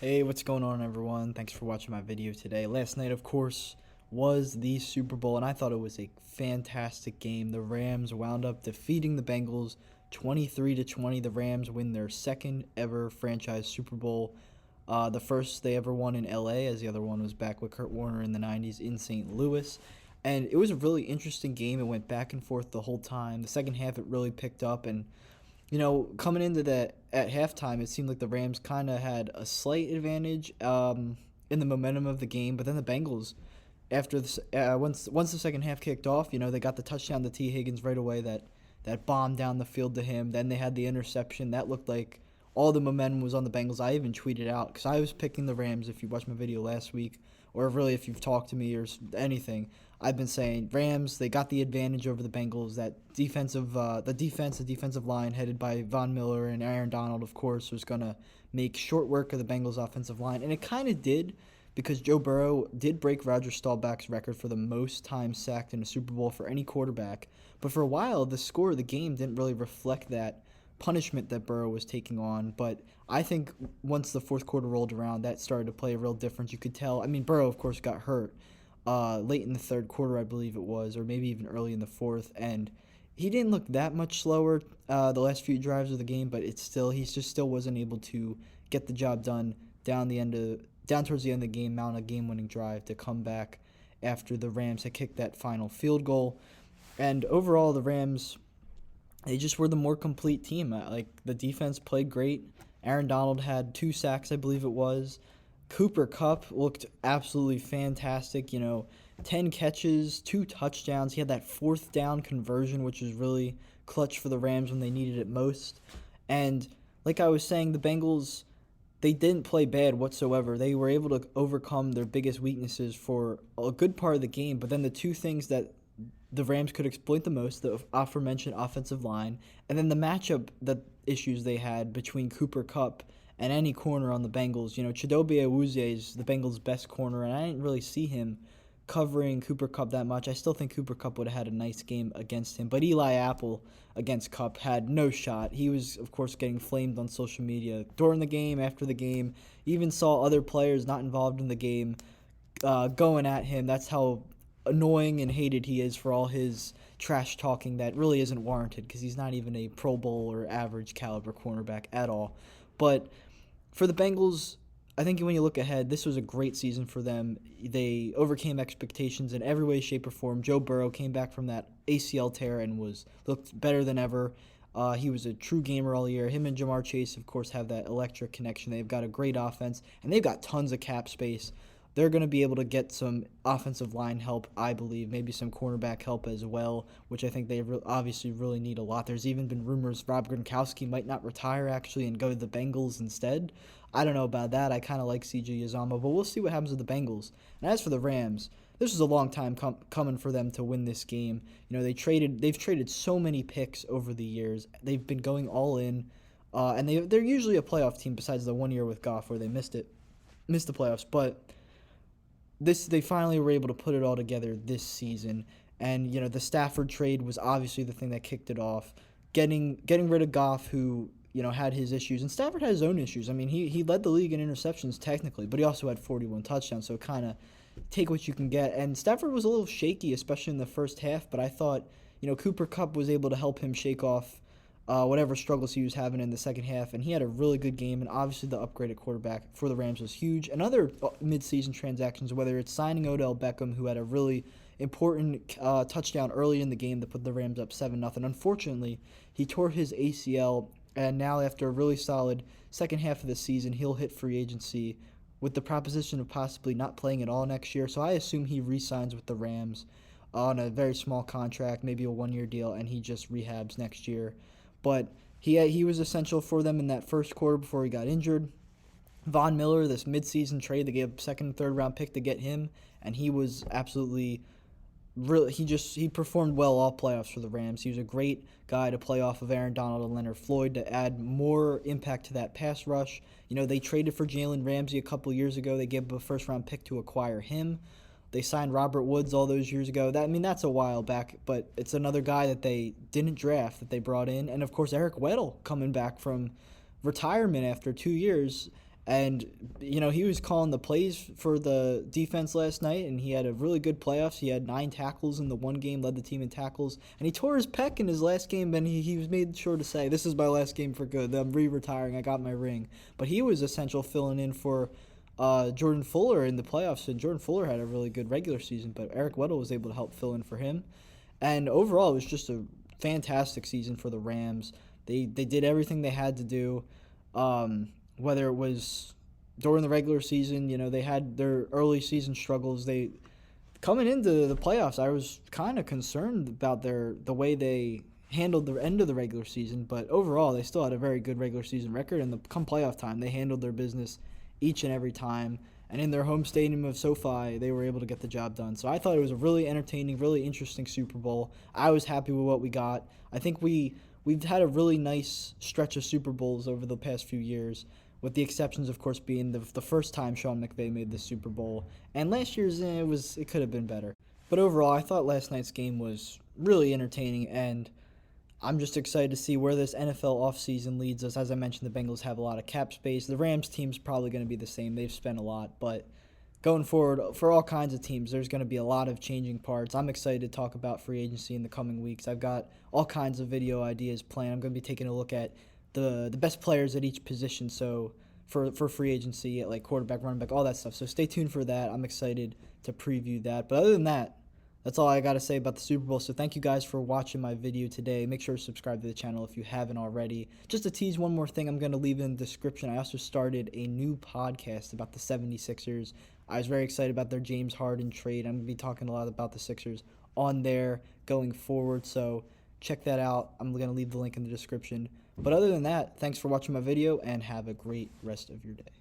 Hey, what's going on, everyone? Thanks for watching my video today. Last night, of course, was the Super Bowl, and I thought it was a fantastic game. The Rams wound up defeating the Bengals 23-20. The Rams win their second ever franchise Super Bowl. The first they ever won in LA, as the other one was back with Kurt Warner in the 90s in St. Louis. And it was a really interesting game. It went back and forth the whole time. The second half, it really picked up, and coming into that at halftime, it seemed like the Rams kind of had a slight advantage in the momentum of the game. But then the Bengals, after once the second half kicked off, they got the touchdown to T. Higgins right away. That bomb down the field to him. Then they had the interception. That looked like all the momentum was on the Bengals. I even tweeted out because I was picking the Rams. If you watched my video last week, or really if you've talked to me or anything, I've been saying Rams. They got the advantage over the Bengals. That the defensive line headed by Von Miller and Aaron Donald, of course, was gonna make short work of the Bengals offensive line, and it kind of did because Joe Burrow did break Roger Staubach's record for the most time sacked in a Super Bowl for any quarterback. But for a while, the score of the game didn't really reflect that punishment that Burrow was taking on. But I think once the fourth quarter rolled around, that started to play a real difference. You could tell. I mean, Burrow, of course, got hurt late in the third quarter, I believe it was, or maybe even early in the fourth, and he didn't look that much slower the last few drives of the game. But he just still wasn't able to get the job done down towards the end of the game, mount a game-winning drive to come back after the Rams had kicked that final field goal. And overall, the Rams, they just were the more complete team. Like, the defense played great. Aaron Donald had 2 sacks, I believe it was. Cooper Kupp looked absolutely fantastic. 10 catches, 2 touchdowns. He had that fourth down conversion, which was really clutch for the Rams when they needed it most. And like I was saying, the Bengals, they didn't play bad whatsoever. They were able to overcome their biggest weaknesses for a good part of the game. But then the two things that the Rams could exploit the most, the aforementioned offensive line, and then the matchup issues they had between Cooper Kupp and any corner on the Bengals. Chidobe Awuzie is the Bengals' best corner, and I didn't really see him covering Cooper Kupp that much. I still think Cooper Kupp would have had a nice game against him, but Eli Apple against Kupp had no shot. He was, of course, getting flamed on social media during the game, after the game. Even saw other players not involved in the game going at him. That's how annoying and hated he is for all his trash talking that really isn't warranted, because he's not even a Pro Bowl or average caliber cornerback at all. But for the Bengals, I think when you look ahead, this was a great season for them. They overcame expectations in every way, shape, or form. Joe Burrow came back from that ACL tear and looked better than ever. He was a true gamer all year. Him and Jamar Chase, of course, have that electric connection. They've got a great offense, and they've got tons of cap space. They're going to be able to get some offensive line help, I believe, maybe some cornerback help as well, which I think they obviously really need a lot. There's even been rumors Rob Gronkowski might not retire, actually, and go to the Bengals instead. I don't know about that. I kind of like C.J. Uzomah, but we'll see what happens with the Bengals. And as for the Rams, this was a long time coming for them to win this game. They've traded so many picks over the years. They've been going all in, and they're usually a playoff team besides the 1 year with Goff where they missed the playoffs. But they finally were able to put it all together this season. And the Stafford trade was obviously the thing that kicked it off. Getting rid of Goff, who had his issues, and Stafford had his own issues. I mean, he led the league in interceptions technically, but he also had 41 touchdowns, so kind of take what you can get. And Stafford was a little shaky, especially in the first half, but I thought Cooper Kupp was able to help him shake off whatever struggles he was having in the second half, and he had a really good game. And obviously the upgraded quarterback for the Rams was huge. And other midseason transactions, whether it's signing Odell Beckham, who had a really important touchdown early in the game that put the Rams up 7-0. Unfortunately, he tore his ACL, and now after a really solid second half of the season, he'll hit free agency with the proposition of possibly not playing at all next year. So I assume he re-signs with the Rams on a very small contract, maybe a 1-year deal, and he just rehabs next year. But he was essential for them in that first quarter before he got injured. Von Miller, this midseason trade, they gave a second and third round pick to get him, and he was absolutely he performed well all playoffs for the Rams. He was a great guy to play off of Aaron Donald and Leonard Floyd to add more impact to that pass rush. They traded for Jalen Ramsey a couple years ago. They gave up a first-round pick to acquire him. They signed Robert Woods all those years ago. That's a while back, but it's another guy that they didn't draft that they brought in. And, of course, Eric Weddle coming back from retirement after 2 years And, he was calling the plays for the defense last night, and he had a really good playoffs. He had 9 tackles in the one game, led the team in tackles. And he tore his pec in his last game, and he was made sure to say, "This is my last game for good. I'm re-retiring. I got my ring." But he was essential filling in for Jordan Fuller in the playoffs. And Jordan Fuller had a really good regular season, but Eric Weddle was able to help fill in for him. And overall, it was just a fantastic season for the Rams. They did everything they had to do. Whether it was during the regular season, they had their early season struggles. They coming into the playoffs, I was kind of concerned about the way they handled the end of the regular season, but overall, they still had a very good regular season record. And come playoff time, they handled their business each and every time. And in their home stadium of SoFi, they were able to get the job done. So I thought it was a really entertaining, really interesting Super Bowl. I was happy with what we got. I think we've had a really nice stretch of Super Bowls over the past few years, with the exceptions, of course, being the first time Sean McVay made the Super Bowl. And last year's, it could have been better. But overall, I thought last night's game was really entertaining, and I'm just excited to see where this NFL offseason leads us. As I mentioned, the Bengals have a lot of cap space. The Rams team's probably going to be the same. They've spent a lot, but going forward, for all kinds of teams, there's going to be a lot of changing parts. I'm excited to talk about free agency in the coming weeks. I've got all kinds of video ideas planned. I'm going to be taking a look at the best players at each position, so for free agency, at like quarterback, running back, all that stuff. So stay tuned for that. I'm excited to preview that. But other than that, that's all I got to say about the Super Bowl. So thank you guys for watching my video today. Make sure to subscribe to the channel if you haven't already. Just to tease one more thing, I'm going to leave in the description. I also started a new podcast about the 76ers. I was very excited about their James Harden trade. I'm going to be talking a lot about the Sixers on there going forward. So check that out. I'm going to leave the link in the description. But other than that, thanks for watching my video, and have a great rest of your day.